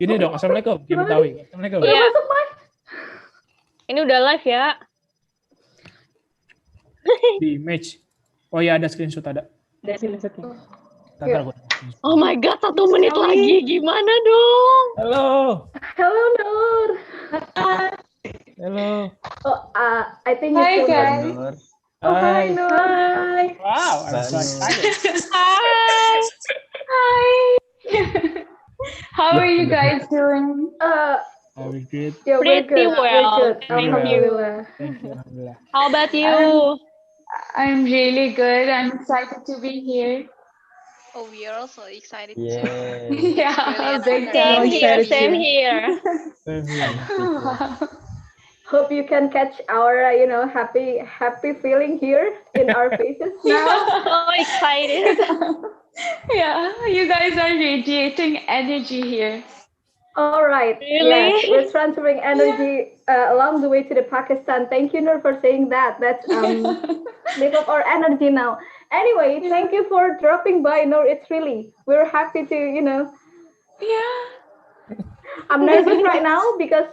Ini dong, Assalamualaikum. Kita tahu. Assalamualaikum. Udah Iya. masuk live. Ini udah live ya. Di image. Oh iya, ada screenshot ada. Udah sih masuknya. Ntar gue. Oh my god, 1 menit lagi. Gimana dong? Halo. Halo Noor. Halo. Oh, I think Hi you guys. Noor. Oh, hi Noor. Hi. Wow, I'm so excited. Hai. Hi. How are you guys doing? Very good. Yeah, we're Pretty good. well. We're good. Thank you. Alhamdulillah. Thank you, Alhamdulillah. How about you? I'm really good. I'm excited to be here. Oh, we are also excited too. Yay. Yeah, big Same time. here, excited same too. here. Same here. Hope you can catch our, happy feeling here in our faces now. So excited. Yeah, you guys are radiating energy here. All right. Really? Yes, we're transferring energy along the way to the Pakistan. Thank you, Noor, for saying that. That's live up our energy now. Anyway, thank you for dropping by, Noor. We're happy to, Yeah. I'm nervous right now because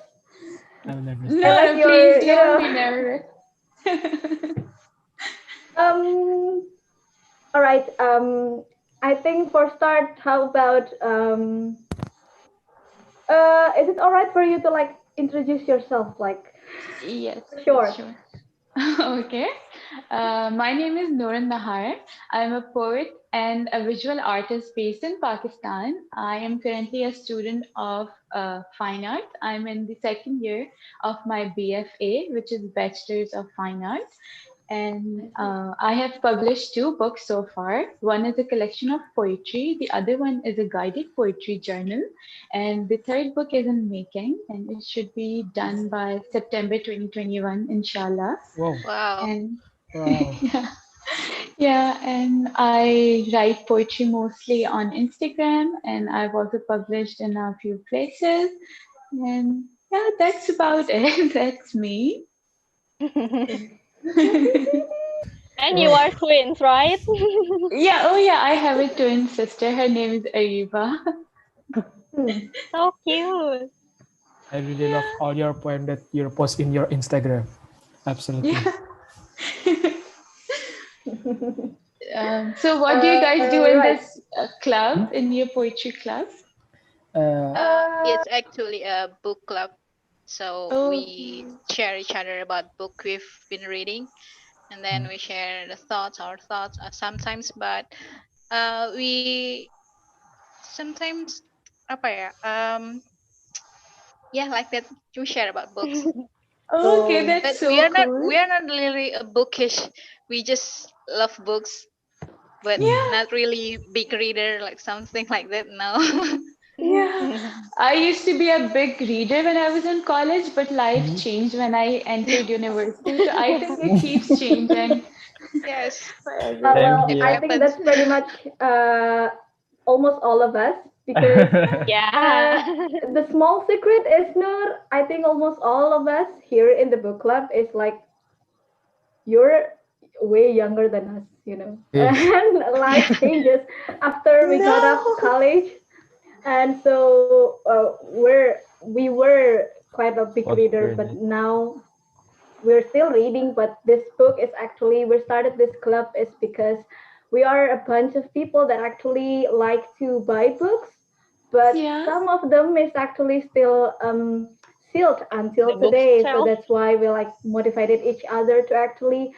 I'm nervous. No, like your, please don't be nervous. all right. I think for start, how about is it all right for you to introduce yourself? Yes. Sure. Okay. My name is Noor Unnahar. I'm a poet and a visual artist based in Pakistan. I am currently a student of fine arts. I'm in the second year of my BFA, which is Bachelor's of Fine Arts. And I have published 2 books so far. One is a collection of poetry. The other one is a guided poetry journal. And the third book is in making, and it should be done by September 2021, inshallah. Wow. Wow. And Wow. yeah, and I write poetry mostly on Instagram, and I've also published in a few places. And yeah, that's about it. That's me. And you are twins, right? Yeah, oh yeah, I have a twin sister. Her name is Ariba. So cute. I really love all your poems that you post in your Instagram. Absolutely. So what do you guys do in right. this club, in your poetry club? It's actually a book club. So Oh. we share each other about book we've been reading, and then we share our thoughts sometimes, but we sometimes yeah, like that, we share about books. Okay, But that's we so are not cool. really a bookish. We just love books, but not really big reader, like something like that. No. Yeah, I used to be a big reader when I was in college, but life changed when I entered university. So I think it keeps changing. Yes. Well, Same I here. think that's pretty much almost all of us because Yeah. the small secret is, Noor, I think almost all of us here in the book club is you're way younger than us, Yes. and life changes after we got up college, and so we were quite a big reader, but now we're still reading. But this book is actually, we started this club is because we are a bunch of people that actually like to buy books, but Yeah. some of them is actually still sealed until The today. So bookshelf. that's why we motivated each other to actually,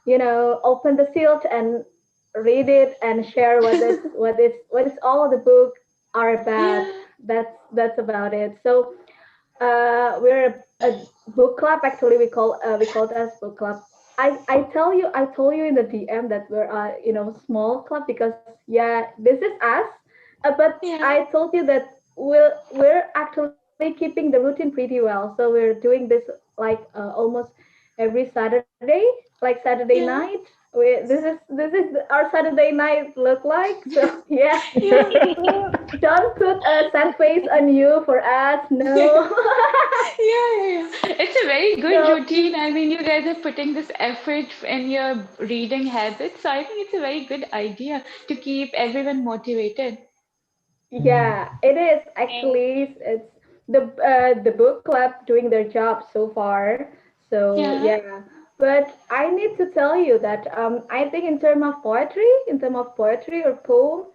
open the seal and read it and share what is all the book are about. Yeah. That's about it. So we're a book club. Actually, we called us book club. I told you in the DM that we're small club because this is us. But Yeah. I told you that we're actually keeping the routine pretty well. So we're doing this almost every Saturday, like Saturday Yeah. night. This is our Saturday night look like. So yeah. Yeah. Don't put a sad face on you for us. No. Yeah. It's a very good So- routine. I mean, you guys are putting this effort in your reading habits. So I think it's a very good idea to keep everyone motivated. Yeah, it is actually. It's the book club doing their job so far. So Yeah. yeah, but I need to tell you that I think in terms of poetry or poem,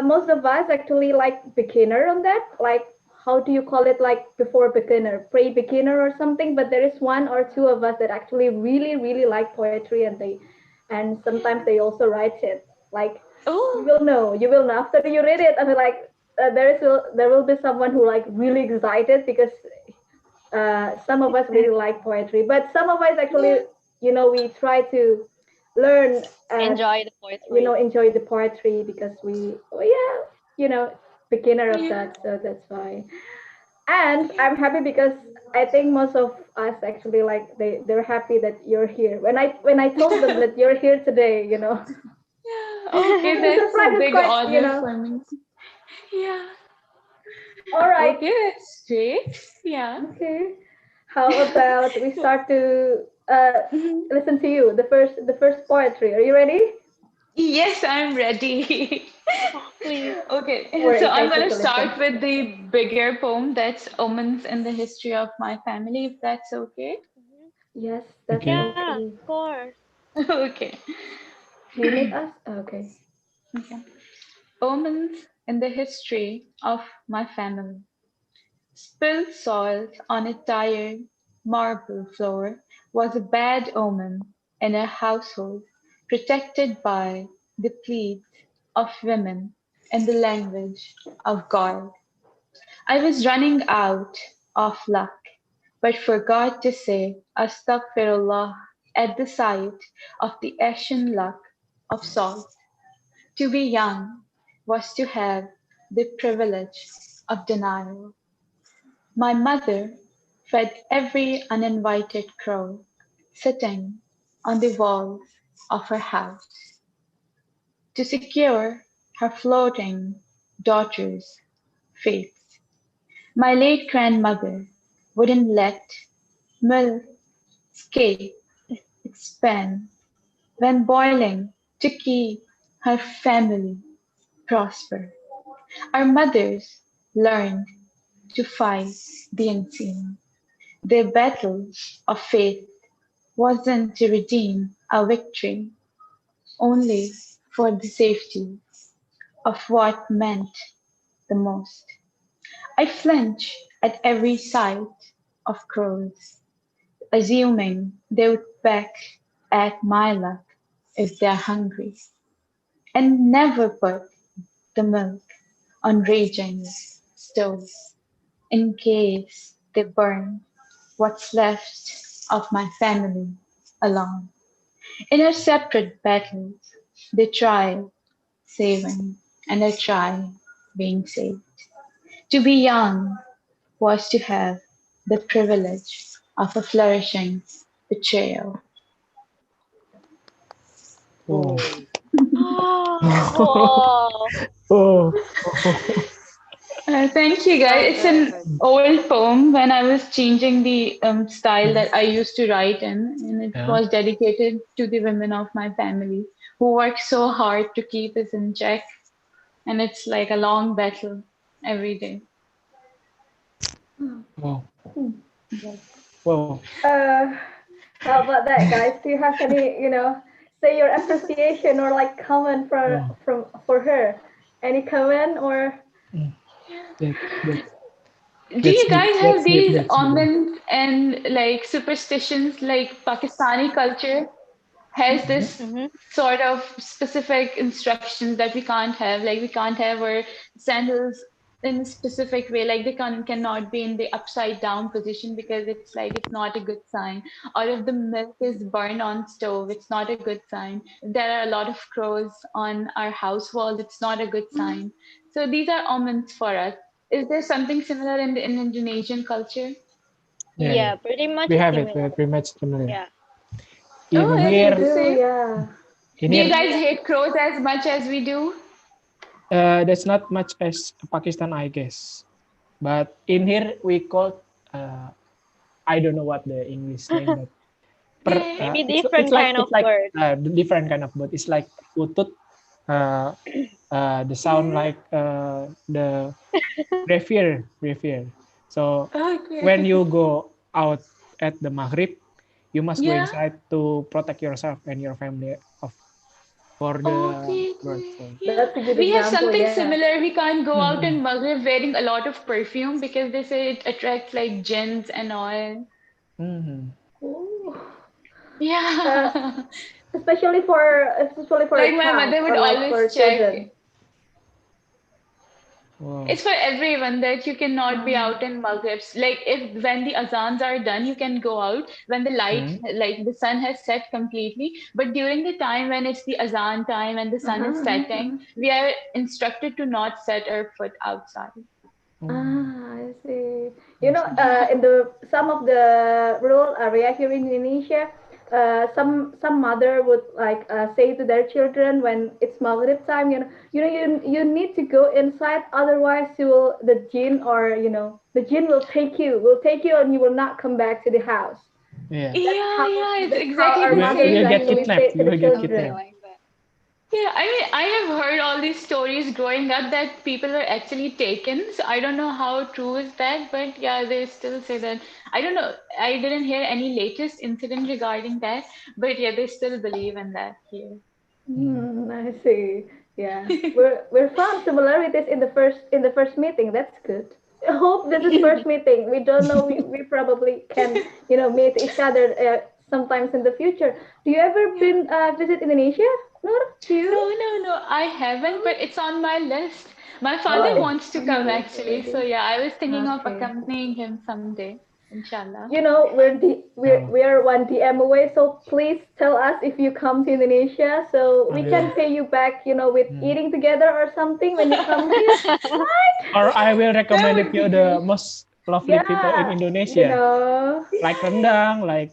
most of us actually like beginner on that. Like how do you call it? Like before beginner, pre-beginner or something. But there is one or two of us that actually really like poetry, and sometimes they also write it. Like you Oh. will know, you will know after you read it. I mean, like there will be someone who like really excited because some of us really like poetry, but some of us Yeah. actually, we try to learn, Enjoy the enjoy the poetry because yeah, beginner of Yeah. that, so that's why. And I'm happy because I think most of us actually like they're happy that you're here. When I told them that you're here today, Yeah. Okay, the that's a surprise is big quite, honor for me. Yeah. all right. Okay, that's great. Yeah. Okay. How about we start to Mhm. listen to you, the first poetry. Are you ready? Yes, I'm ready. Oh, please. Okay, We're so I'm excited going to to listen. start with the bigger poem that's Omens in the History of My Family, if that's okay. Mhm. Yes, that's Okay. Yeah, okay. of course. Okay. Do you need us? Okay. Okay. Omens in the History of My Family. Spilled salt on a tired marble floor was a bad omen in a household protected by the pleas of women and the language of God. I was running out of luck, but forgot to say Astaghfirullah at the sight of the ashen luck of salt. To be young was to have the privilege of denial. My mother fed every uninvited crow sitting on the walls of her house to secure her floating daughter's faith. My late grandmother wouldn't let milk escape its pen when boiling to keep her family prosper. Our mothers learned to fight the unseen. Their battle of faith wasn't to redeem our victory, only for the safety of what meant the most. I flinch at every sight of crows, assuming they would peck at my luck if they're hungry, and never put the milk on raging stoves in case they burn what's left of my family alone. In our separate battles, they try saving, and I try being saved. To be young was to have the privilege of a flourishing betrayal. Oh. Wow. Oh. Thank you, So guys. It's an good. old poem when I was changing the style that I used to write in, and it Yeah. was dedicated to the women of my family who work so hard to keep us in check. And it's like a long battle every day. Wow. Yes. Wow. Uh, how about that, guys? Do you have any, say your appreciation or like comment Wow. for her? Any comment or? Mm. That that Do that's you deep. guys That's have deep. these That's deep. omens and like superstitions like Pakistani culture has Mhm. this Mm-hmm. sort of specific instructions that we can't have, like we can't have our sandals in a specific way, like they cannot be in the upside down position because it's like it's not a good sign, or if the milk is burned on stove it's not a good sign, if there are a lot of crows on our house walls it's not a good sign. So these are omens for us. Is there something similar in Indonesian culture? Yeah, yeah. Yeah, pretty much We have it. similar. We're pretty much familiar. Yeah. Oh, In is We it here, the do, same? yeah. in Do you here, guys Yeah. hate crows as much as we do? that's not much as Pakistan, I guess. But in here, we call. Uh, I don't know what the English name, but Yeah. Maybe it's different kind of it's like bird. different kind of bird. It's like utut. Uh, the sound like the graveyard. So when you go out at the Maghrib, you must go Yeah. inside to protect yourself and your family of for the bird. So, Yeah. That's a good We have example. something Yeah. similar. We can't go out Mhm. in Maghrib wearing a lot of perfume because they say it attracts like jinns and all. Mhm. Ooh. Uh, Yeah. especially for Like a my child mother would or like always for check. children. Wow. It's for everyone that you cannot be Um, out in Maghribs. Like if when the azans are done, you can go out when the light, Mhm. like the sun has set completely. But during the time when it's the azan time and the sun is setting, uh-huh. we are instructed to not set our foot outside. Mm, Ah, I see. I see. In the some of the rural area here in Indonesia, some mother would like say to their children when it's Maghrib time, you need to go inside, otherwise the jinn or the jinn will take you and you will not come back to the house. Yeah. Yeah, it's That's how exactly our the You mothers will get same. actually kidnapped. say to You the will get Something children. kidnapped. like that. Yeah, I mean, I have heard all these stories growing up that people are actually taken. So I don't know how true is that, but yeah, they still say that. I don't know. I didn't hear any latest incident regarding that, but yeah, they still believe in that here. Mm. I see. Yeah, we're found similarities in the first meeting. That's good. I hope this is first meeting. We don't know. We probably can meet each other sometimes in the future. Do you ever Yeah. been visit Indonesia? Noor? Do you? No, I haven't, but it's on my list. My father Oh, it's wants to on your come list actually, so already. yeah, I was thinking of Okay. accompanying him someday, inshallah. Oh, We are one DM away, so please tell us if you come to Indonesia, so we okay. can pay you back, with Mm. eating together or something when you come here, right? Or I will That recommend it would be you the great. most lovely people in Yeah, Indonesia, like Yeah. rendang, like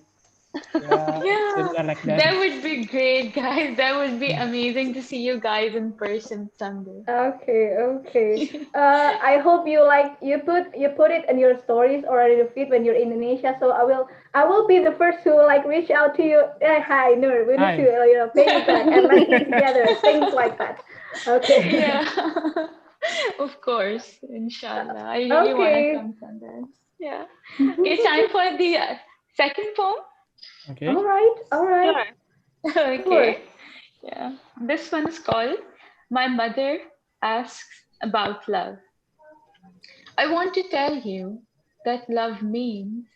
yeah, Yeah, similar like that. that would be great, guys. That would be amazing to see you guys in person someday. okay, okay. I hope you put it in your stories or in your feed when you're in Indonesia. So I will be the first to like reach out to you. Hey, hi, Noor. We need to Hi. pay you back and let's eat together. Things like that. Okay. Yeah, of course, inshallah. I really want to Okay. come someday. Yeah. Okay, time for the second poem. Okay. All right. All right. Sure. Sure. Okay. Yeah. This one is called My Mother Asks About Love. I want to tell you that love means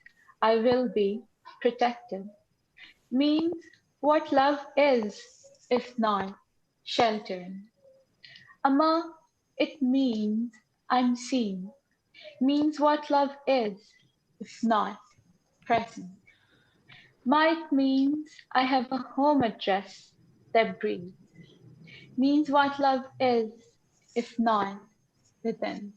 I will be protected, means what love is, if not sheltering. Amma, it means I'm seen, means what love is, if not present. Might means I have a home address that breathes, means what love is, if not within.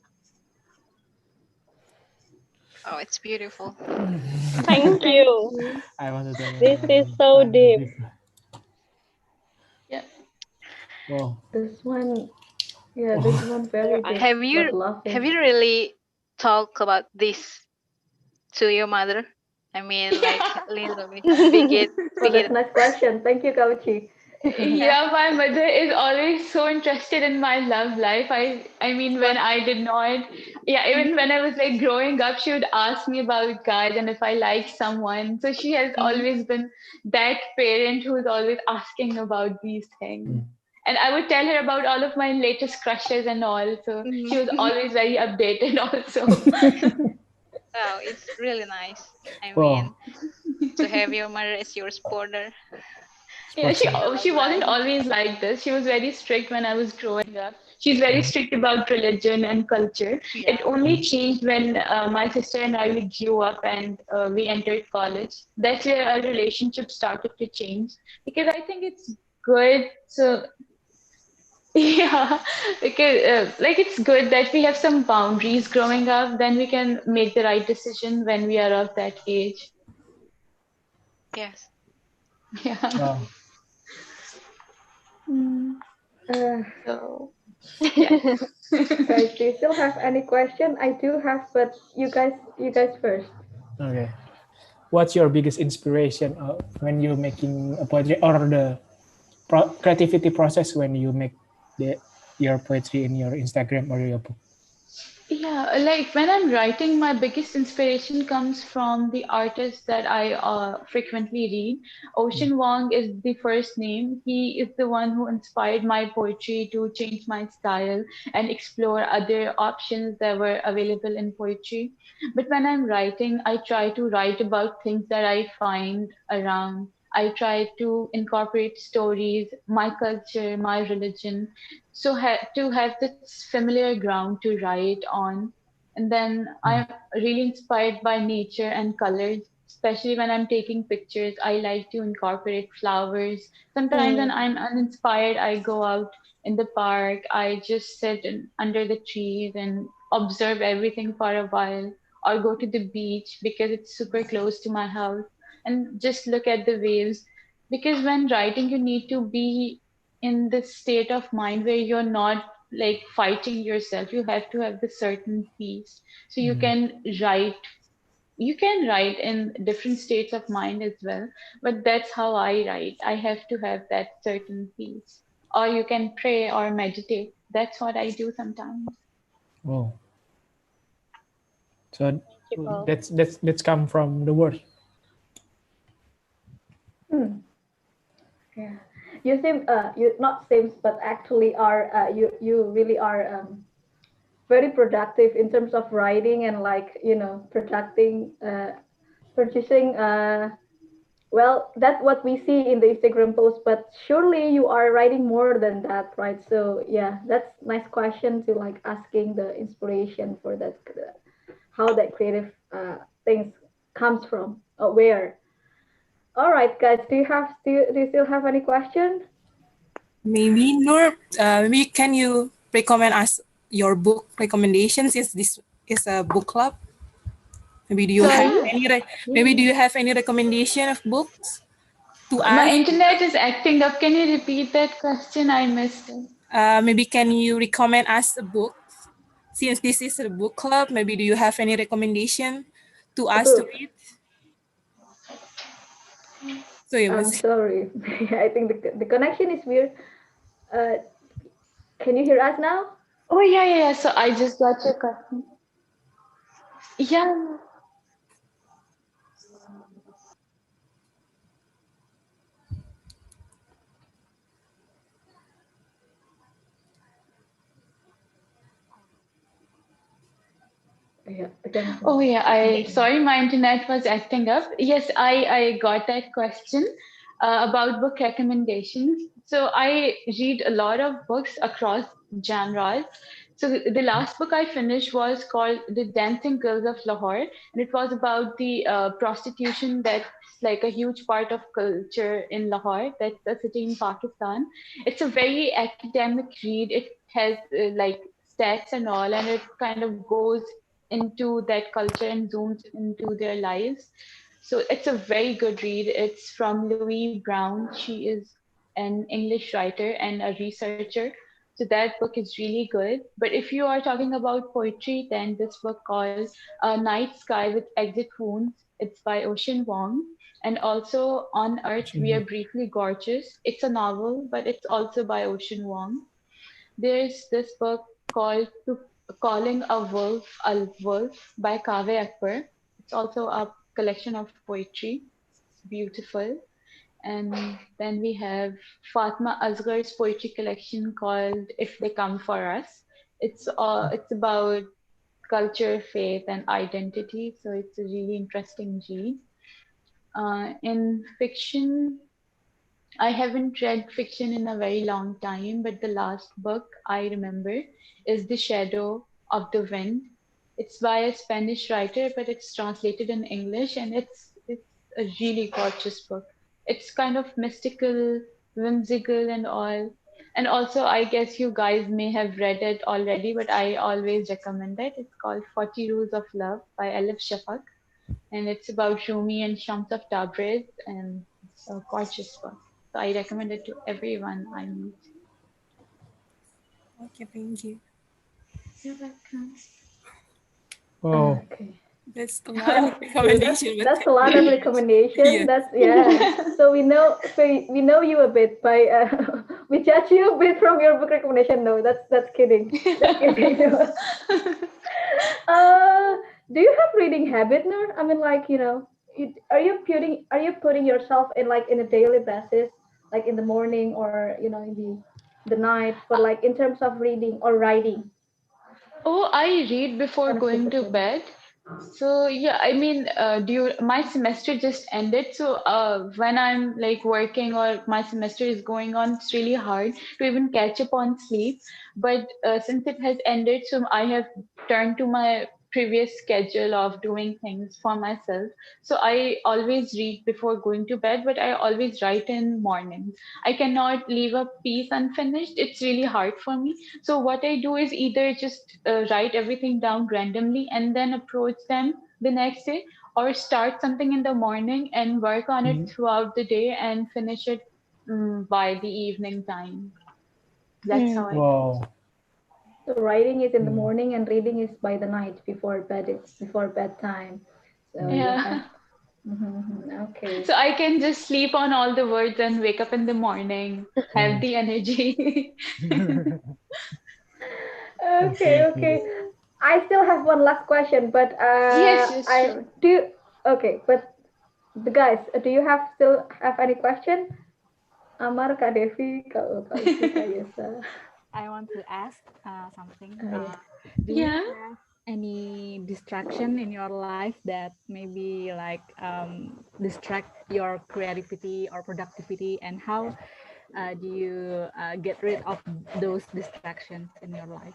Oh, it's beautiful. Thank Thank you. you. I want to tell This is you so I love deep. you. Yeah. Wow. This one, yeah, this Wow. one Your very deep. eyes. What Have laughing. you really talked about this to your mother? I mean, like a little bit, Oh, big that's it. a nice question. Thank you, Kauchi. Yeah, my mother is always so interested in my love life. I mean when What? I did not, yeah, even when I was like growing up, she would ask me about guys and if I like someone. So she has Mm-hmm. always been that parent who's always asking about these things. Mm. And I would tell her about all of my latest crushes and all. So she was Mm-hmm. always very updated also. Wow, it's really nice. I Wow. mean, to have your mother as your supporter Yeah, Sports. in the she love wasn't life. always like this. She was very strict when I was growing up. She's very Mm. strict about religion and culture. It Yeah. only Mm. changed when my sister and I we grew up and we entered college. That's where our relationship started to change because I think it's good. So yeah, because like it's good that we have some boundaries growing up. Then we can make the right decision when we are of that age. Yes. Yeah. Wow. Mm, Uh, so yeah. guys, do you still have any question? I do have, but you guys first. Okay. What's your biggest inspiration when you making a project or the creativity process when you make the your poetry in your Instagram or your book? Yeah, like when I'm writing, my biggest inspiration comes from the artists that I frequently read. Ocean Wong is the first name. He is the one who inspired my poetry to change my style and explore other options that were available in poetry. But when I'm writing, I try to write about things that I find around. I try to incorporate stories, my culture, my religion, so to have this familiar ground to write on. And then I'm really inspired by nature and colors, especially when I'm taking pictures. I like to incorporate flowers. Sometimes when I'm uninspired, I go out in the park. I just sit under the trees and observe everything for a while, or go to the beach because it's super close to my house and just look at the waves. Because when writing, you need to be in this state of mind where you're not like fighting yourself. You have to have the certain peace, so write you can write in different states of mind as well, but that's how I write. I have to have that certain peace, or you can pray or meditate. That's what I do sometimes. Oh, so you both. that's come from the word. Yeah, you seem you not seems, but actually are you really are very productive in terms of writing and like producing producing well, that's what we see in the Instagram post, but surely you are writing more than that, right? So yeah, that's nice question to like asking the inspiration for that, how that creative things comes from, where. All right, guys, do you still have any question? Maybe Noor, maybe can you recommend us your book recommendations? Is this is a book club? Maybe do you have Sorry, Yeah, maybe do you have any recommendation of books to my us? internet is acting up. Can you repeat that question? I missed it. Maybe can you recommend us a book? Since this is a book club, maybe do you have any recommendation to a us to book. read? So you I'm must. sorry. I think the connection is weird. Uh, can you hear us now? Oh yeah, yeah, yeah. So I just got your question. Yeah. Yeah, the connection. Oh yeah, I sorry, my internet was acting up. Yes, I got that question about book recommendations. So I read a lot of books across genres. So the last book I finished was called The Dancing Girls of Lahore, and it was about the prostitution that's like a huge part of culture in Lahore. That's a city in Pakistan. It's a very academic read. It has like stats and all, and it kind of goes into that culture and zooms into their lives. So it's a very good read. It's from Louise Brown. She is an English writer and a researcher. So that book is really good. But if you are talking about poetry, then this book called Night Sky with Exit Wounds, it's by Ocean Wong. And also On Earth, We Are Briefly Gorgeous. It's a novel, but it's also by Ocean Wong. There's this book called Calling a Wolf by Kaveh Akbar. It's also a collection of poetry. It's beautiful. And then we have Fatma Asghar's poetry collection called If They Come For Us. It's about culture, faith, and identity. So it's a really interesting read. In fiction, I haven't read fiction in a very long time, but the last book I remember is The Shadow of the Wind. It's by a Spanish writer, but it's translated in English, and it's a really gorgeous book. It's kind of mystical, whimsical, and all. And also, I guess you guys may have read it already, but I always recommend it. It's called 40 Rules of Love by Elif Shafak, and it's about Rumi and Shams of Tabriz, and it's a gorgeous book. So I recommend it to everyone I meet. Okay, thank you. You're welcome. Oh, Okay. That's a lot of Okay, recommendation, but that's a lot of recommendation. yeah. That's yeah. So we know you a bit by we judge you based from your book recommendation. No, that's kidding. That's kidding. Do you have reading habit, Noor? I mean, like, are you putting yourself in like in a daily basis, like in the morning or in the night for like in terms of reading or writing Oh, I read before kind of going to discipline? bed. So yeah, I mean, my semester just ended. So when I'm like working or my semester is going on, it's really hard to even catch up on sleep. But since it has ended, so I have turned to my previous schedule of doing things for myself. So I always read before going to bed, but I always write in mornings. I cannot leave a piece unfinished. It's really hard for me. So what I do is either just write everything down randomly and then approach them the next day, or start something in the morning and work on it Mhm. throughout the day and finish it by the evening time. That's how I do. Wow. So writing is in the Mm. morning and reading is by the night before bedtime. So you have. Yeah. Okay. So I can just sleep on all the words and wake up in the morning, have Mm. the energy. Okay, Exactly. okay. I still have one last question, but Yes, yes, I sure. do. Okay, but the guys, do you still have any question? Amar, Kak Devi, Kak Uci, Kak Yesa. I want to ask something. Yeah. Do you Yeah. have any distraction in your life that maybe like distract your creativity or productivity, and how do you get rid of those distractions in your life?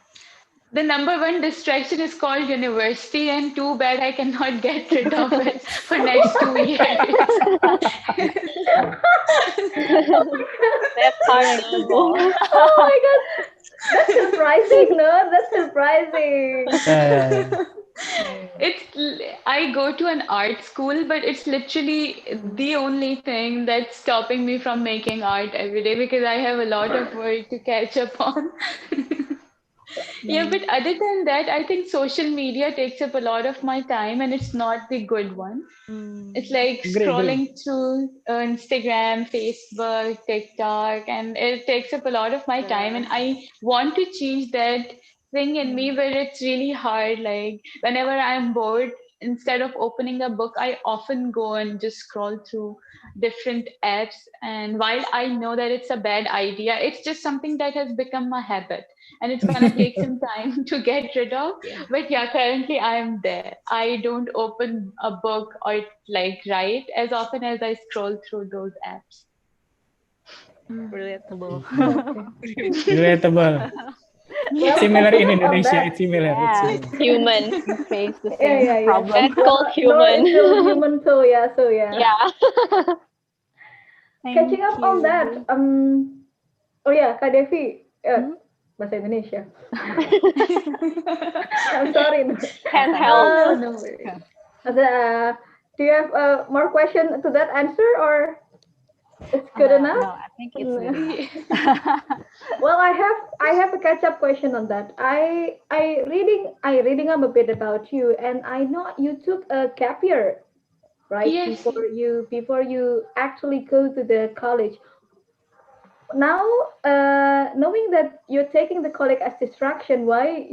The number one distraction is called university, and too bad I cannot get rid of it for next 2 years. That's Oh understandable. my god, that's surprising, no? That's surprising. Yeah, yeah, I go to an art school, but it's literally the only thing that's stopping me from making art every day because I have a lot of work to catch up on. Yeah, but other than that, I think social media takes up a lot of my time and it's not the good one. It's Mm, like yeah. Agree, agree. scrolling through Instagram, Facebook, TikTok, and it takes up a lot of my time. Yeah. And I want to change that thing in me, but it's really hard. Like, whenever I'm bored, instead of opening a book, I often go and just scroll through different apps. And while I know that it's a bad idea, it's just something that has become a habit. And it's gonna take some time to get rid of. Yeah. But yeah, currently I am there. I don't open a book or like write as often as I scroll through those apps. relatable. Okay. Relatable. Well, Similar catching in up on Indonesia. that. It's similar. It's Yeah, similar. Human. we face the Yeah, same yeah, yeah. problem. That's called Well, Noor human. is still human too. Yeah. So yeah. Yeah. Thank Catching up on that. you. Oh yeah, Kak Devi. Hmm? Bahasa Indonesia. I'm sorry. Noor. Can't No, help. no, Uh, no worries. do you have more question to that answer or it's good No, enough? no, I think it's good enough. Well, I have a catch up question on that. I reading up a bit about you, and I know you took a gap year, right? Yes. Before you actually go to the college. Now, knowing that you're taking the college as distraction, why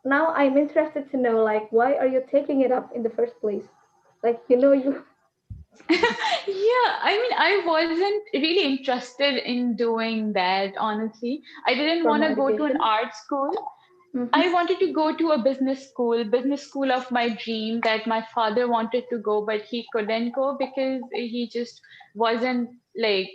now I'm interested to know like why are you taking it up in the first place? Like you. Yeah, I mean, I wasn't really interested in doing that, honestly. I didn't want Formal to go to an education. art school. I Mm-hmm. wanted to go to a business school of my dream that my father wanted to go, but he couldn't go because he just wasn't like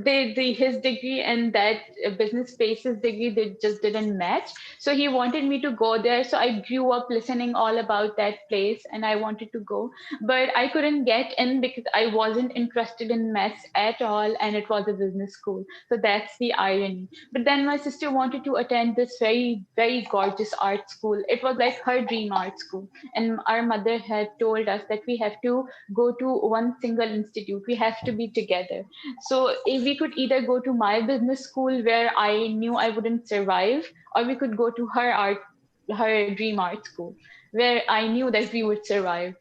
his degree and that business spaces degree they just didn't match. So he wanted me to go there. So I grew up listening all about that place and I wanted to go, but I couldn't get in because I wasn't interested in maths at all, and it was a business school. So that's the irony. But then my sister wanted to attend this very, very gorgeous art school. It was like her dream art school. And our mother had told us that we have to go to one single institute. We have to be together. So if we could either go to my business school where I knew I wouldn't survive, or we could go to her dream art school where I knew that we would survive.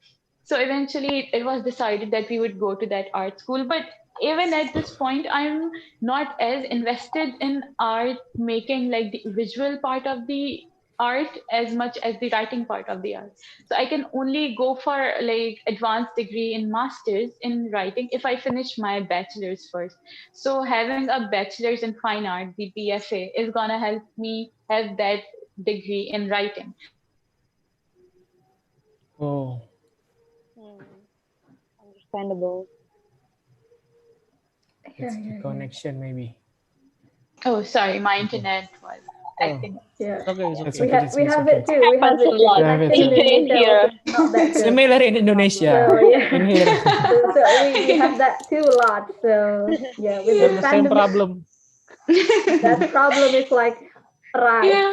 So eventually it was decided that we would go to that art school. But even at this point, I'm not as invested in art making, like the visual part of the art, as much as the writing part of the art. So I can only go for like advanced degree in masters in writing if I finish my bachelor's first. So having a bachelor's in fine art, the BFA, is gonna help me have that degree in writing. Oh, Understandable. it's the connection maybe. Oh, sorry, my Okay. internet was Oh, acting. Yeah. it's okay. It's We okay. have It's, we it's have okay. it too. We have Happens a it too. lot, We have it Connection too. in even Indonesia also here. not that good. Similar in Indonesia. So yeah. In here, So we have that too a lot. So yeah, with we have this the same pandemic, problem. that problem is like rise. Yeah.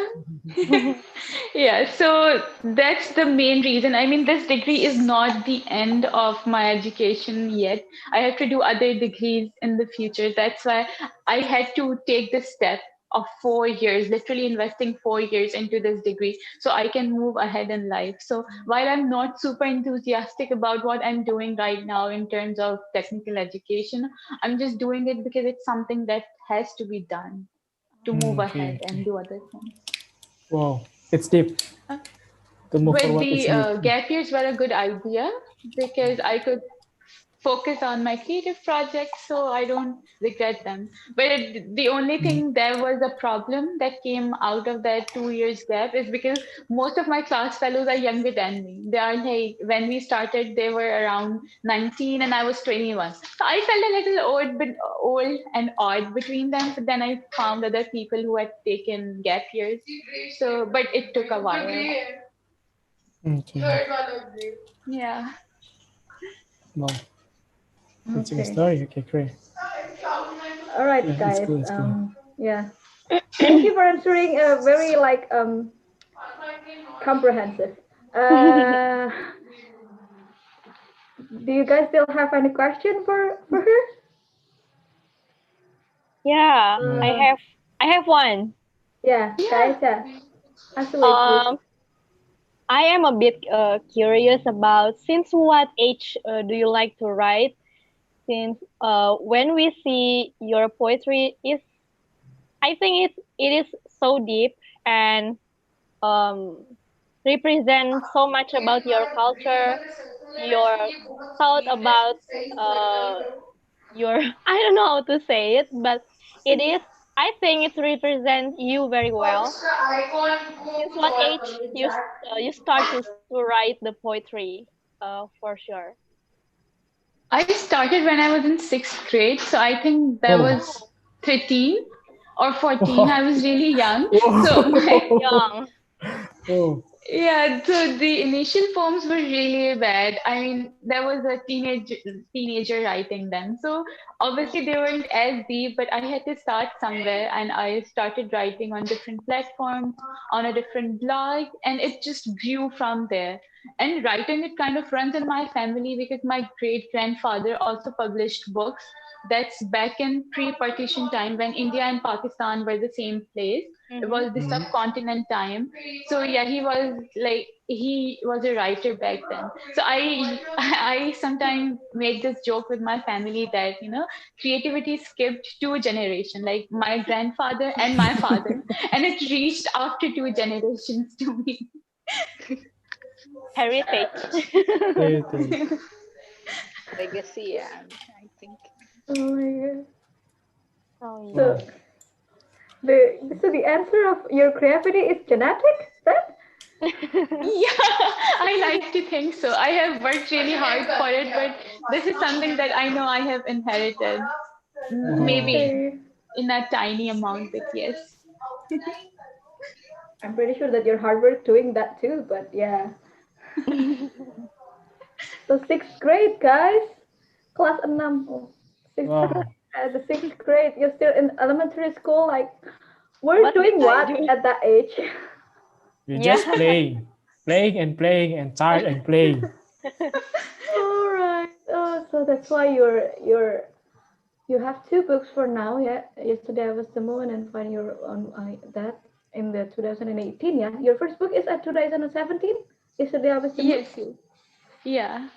Yeah, so that's the main reason. I mean, this degree is not the end of my education yet. I have to do other degrees in the future. That's why I had to take this step of 4 years, literally investing 4 years into this degree so I can move ahead in life. So while I'm not super enthusiastic about what I'm doing right now in terms of technical education, I'm just doing it because it's something that has to be done to move Okay, ahead and okay. do other things. Wow, it's deep. To move But forward, it's the deep. gap years were a good idea because I could focus on my creative projects, so I don't regret them. But the only thing there was a problem that came out of that 2 years gap is because most of my class fellows are younger than me. They are like, when we started, they were around 19 and I was 21. So I felt a little old and odd between them. But then I found other people who had taken gap years. So, but it took a while. Okay. Yeah. Wow, interesting Okay. story. Okay, great. All right, Yeah, it's guys. cool. It's cool. Yeah. Thank you for answering a very like comprehensive. Uh, do you guys still have any question for her? Yeah, I No. have I have one. Yeah, Yeah. guys. Yeah. Ask away, please. Um, I am a bit curious about since what age do you like to write? Since when we see your poetry is, I think it is so deep and um, represent so much about your culture, your thought about uh, your I don't know how to say it, but it is. I think it represents you very well. Since what age you start to write the poetry? For sure. I started when I was in sixth grade, so I think that Oh. was Oh, 13 or 14. I Wow. was really young. So my Whoa. young. Oh. Yeah, so the initial poems were really bad. I mean, there was a teenager writing them. So obviously they weren't as deep, but I had to start somewhere and I started writing on different platforms, on a different blog, and it just grew from there. And writing, it kind of runs in my family because my great grandfather also published books. That's back in pre-partition time when India and Pakistan were the same place. It Mm-hmm. was the Mhm. subcontinent time. So yeah, he was a writer back then. So I sometimes make this joke with my family that creativity skipped 2 generations, like my grandfather and my father, and it reached after 2 generations to me. Heritage. Heritage. Legacy, yeah, I think. Oh my god. Oh So Wow. yeah. the answer of your creativity is genetic. That Yeah, I like to think so. I have worked really hard for it, but this is something that I know I have inherited. Wow. Maybe okay. in a tiny amount, but yes. I'm pretty sure that your hard work doing that too. But yeah. So sixth grade, guys. Class 6. Oh, sixth, Wow. the sixth grade. You're still in elementary school. Like, we're What did doing I what do? at that age? We're Yeah. just playing. Playing and playing and tired and playing. All right. Oh, so that's why you have 2 books for now. Yeah. Yesterday I was the moon and find your on that in the 2018. Yeah. Your first book is at 2017. Yesterday I was the moon. Yes, yes. Yeah.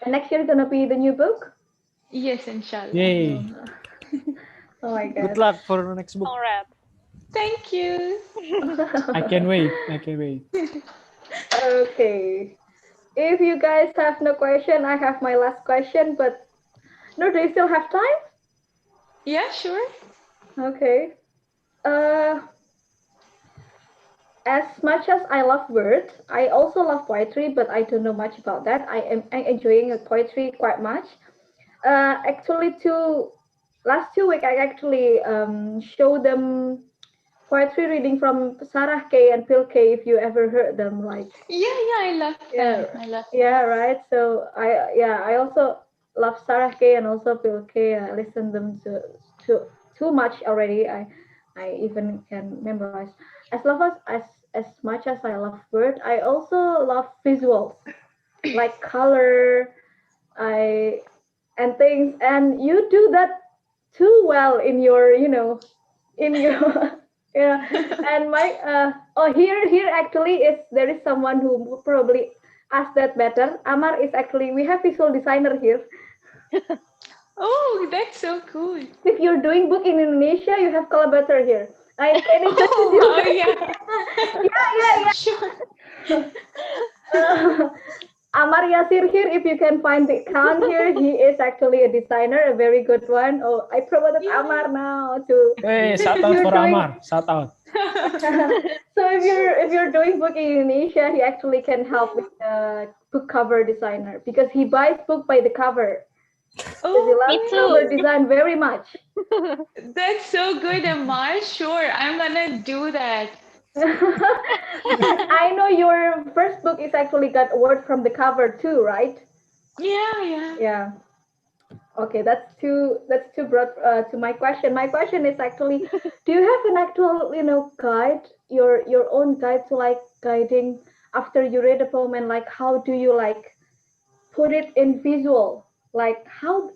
And next year gonna be the new book. Yes, inshallah. Yay. Oh my Good God. luck for the next book. Congrats. Thank you. I can wait. I can wait. Okay. If you guys have no question, I have my last question. But no, do you still have time? Yeah, sure. Okay. Uh, as much as I love words, I also love poetry, but I don't know much about that. I'm enjoying poetry quite much. Actually, last 2 weeks I actually show them poetry reading from Sarah K and Phil K. If you ever heard them, like Yeah, I love yeah, them. I love yeah, right. So I also love Sarah K and also Phil K. I listen them to too much already. I even can memorize. As much as I love word, I also love visuals like color. I and things, and you do that too well in your in your yeah. And my here actually is there is someone who probably asked that better. Amar is actually, we have visual designer here. Oh, that's so cool. If you're doing book in Indonesia, you have collaborator here. I can introduce Oh, you. wow, yeah. Yeah. Sure. Uh, Amar Yasir here, if you can find the account here, he is actually a designer, a very good one. Oh, I promoted Yeah. Amar now to. Hey, shout out You're for doing Amar. Shout out. so if you're doing book in Indonesia, he actually can help with the book cover designer because he buys book by the cover. Because he Oh, loves Me cover too. design very much. that's so good, Amar. Sure, I'm gonna do that. I know your first book is actually got award from the cover too, right? Yeah. Yeah. Okay, that's too broad to my question. My question is actually, do you have an actual guide, your own guide to like guiding after you read a poem, and like how do you like put it in visual, like how,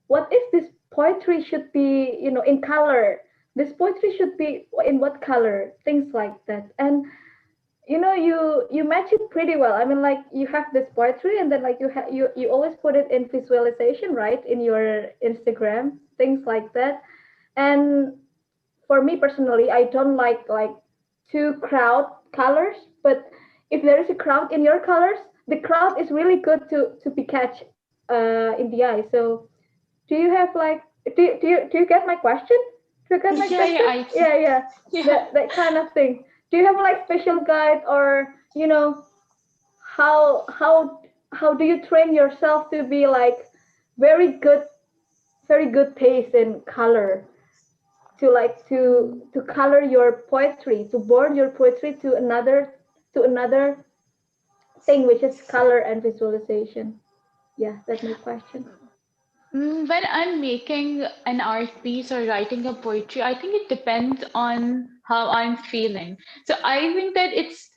what if this poetry should be in color, this poetry should be in what color, things like that. And you match it pretty well. I mean, like you have this poetry and then like you always put it in visualization, right, in your Instagram, things like that. And for me personally, I don't like too crowd colors, but if there is a crowd in your colors, the crowd is really good to be catch in the eye. So do you have like, do you get my question? Do you get my Yeah, question? I see. Yeah, Yeah. that kind of thing. Do you have like special guide, or how how do you train yourself to be like very good, very good taste in color, to like to color your poetry, to born your poetry to another thing, which is color and visualization. Yeah, that's my question. When I'm making an art piece or writing a poetry, I think it depends on how I'm feeling. So I think that it's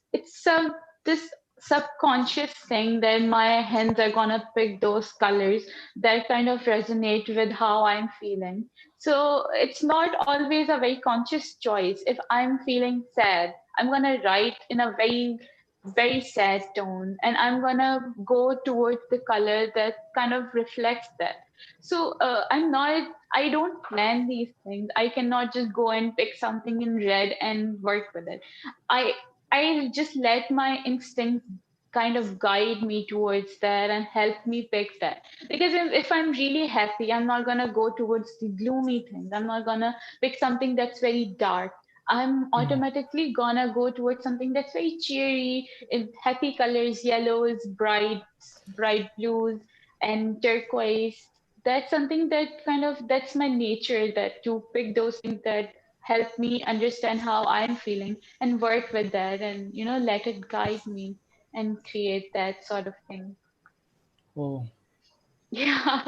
some this subconscious thing that my hands are gonna pick those colors that kind of resonate with how I'm feeling. So it's not always a very conscious choice. If I'm feeling sad, I'm gonna write in a very sad tone, and I'm gonna go towards the color that kind of reflects that. So I don't plan these things. I cannot just go and pick something in red and work with it. I I just let my instinct kind of guide me towards that and help me pick that. Because if I'm really happy, I'm not gonna go towards the gloomy things. I'm not gonna pick something that's very dark. I'm automatically gonna go towards something that's very cheery, in happy colors, yellows, bright blues, and turquoise. That's something that kind of that's my nature, that to pick those things that help me understand how I'm feeling and work with that, and let it guide me and create that sort of thing. Oh, Yeah,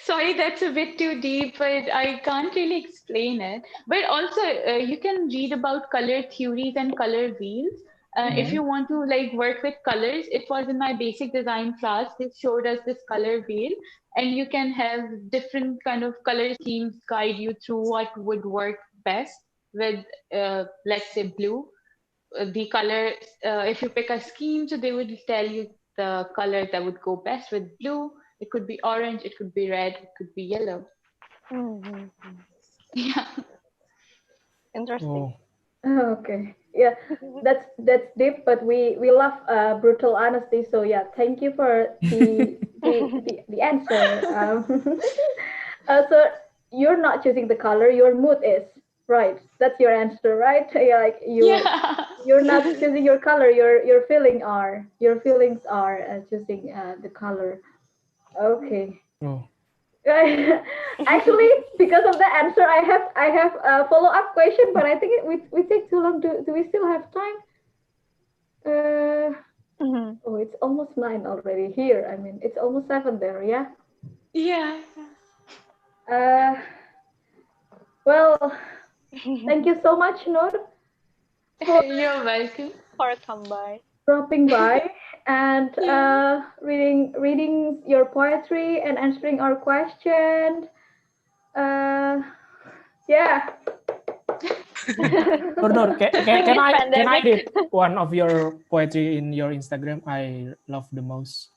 sorry, that's a bit too deep, but I can't really explain it. But also, you can read about color theories and color wheels. If you want to like work with colors, it was in my basic design class. They showed us this color wheel, and you can have different kind of color schemes guide you through what would work best with, let's say, blue. The color, if you pick a scheme, so they would tell you the color that would go best with blue. It could be orange, it could be red, it could be yellow. Yeah. Interesting. Okay. Yeah, that's deep, but we love brutal honesty. So yeah, thank you for the answer. So you're not choosing the color, your mood is right. That's your answer, right? Yeah, like Yeah. you're not choosing your color. Your feelings are choosing the color. Okay. Oh. Actually, because of the answer, I have a follow up question, but I think we take too long. Do we still have time? Oh, it's almost 9 already here. I mean, it's almost 7 there. Yeah. Yeah. Uh, well, thank you so much, Noor, for You're welcome. For come by. dropping by and Yeah. reading your poetry and answering our question. Yeah. Nur, can This can I pandemic. read one of your poetry in your Instagram? I love the most.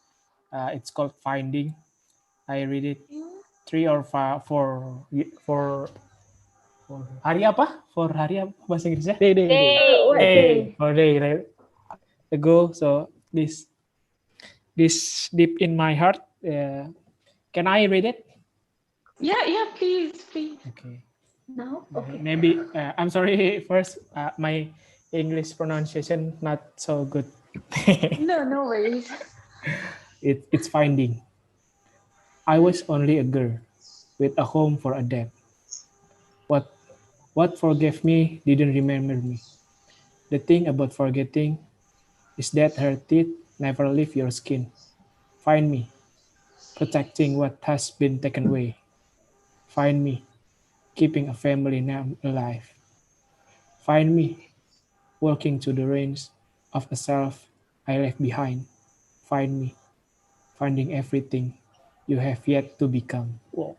It's called Finding. I read it 3 or 4 for hari apa? For hari apa bahasa Inggrisnya? What Day. day? For day ago. So this deep in my heart. Can I read it? Yeah, please, please. Okay. No. Okay. Maybe I'm sorry. First, my English pronunciation not so good. No worries. It's Finding. I was only a girl with a home for a dad. What forgave me didn't remember me. The thing about forgetting is that her teeth never leave your skin. Find me, protecting what has been taken away. Find me, keeping a family name alive. Find me, walking to the range of a self I left behind. Find me, finding everything you have yet to become. Whoa.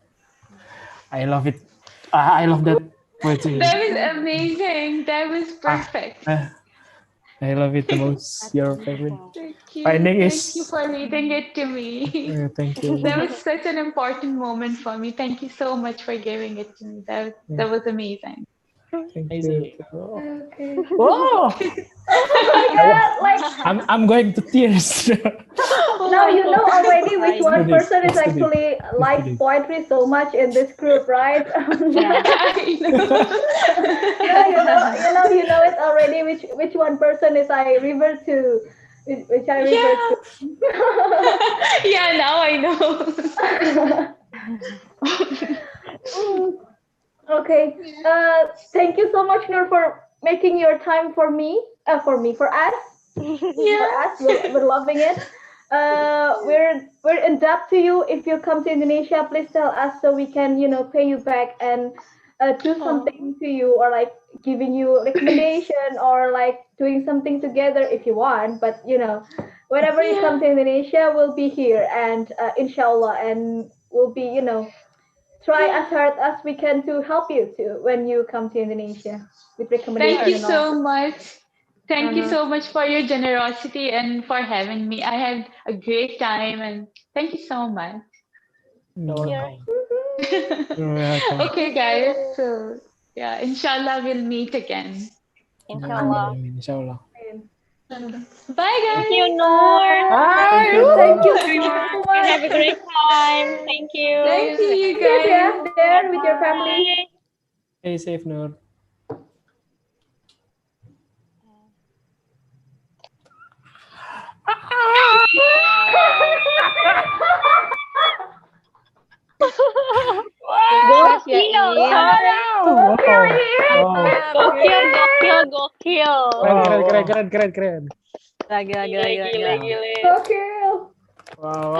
I love it. I love that poetry. That was amazing. That was Ah, perfect. I love it the most. Your favorite. Thank you. Finding Thank you is. for reading it to me. Thank you. That was such an important moment for me. Thank you so much for giving it to me. That was amazing. Thank you. Okay. Oh, Oh my God! Like I'm going to tears. now you know already which one Let's person do is this. actually Let's do likes this. poetry so much in this group, right? I know. No, you know it already. Which one person is I revert to? Which I revert Yeah. to. Yeah, now I know. Okay. Thank you so much, Noor, for making your time for me. For us. For Yeah. us. We're loving it. We're in debt to you. If you come to Indonesia, please tell us so we can pay you back and do something to you, or like giving you recommendation, or like doing something together if you want. But whenever you come to Indonesia, we'll be here, and inshallah, and we'll be try as hard as we can to help you too when you come to Indonesia with Thank recommendation you and all. so much. Thank you Uh-huh. so much for your generosity and for having me. I had a great time and thank you so much. You're You're welcome. Okay, guys. So, yeah, inshallah, we'll meet again. inshallah. Inshallah. Bye, Thank you, guys. Noor. Thank you. Thank you so And have much. a great time. Thank you. Thank you, you Yes, yeah, guys. there with your family. Bye. Stay safe, Nur. Gokil. Wow. Gokil, gokil, gokil. Keren. Gila, gila, gila, Gile, gila, gile, gila. gile. Okay. Wow.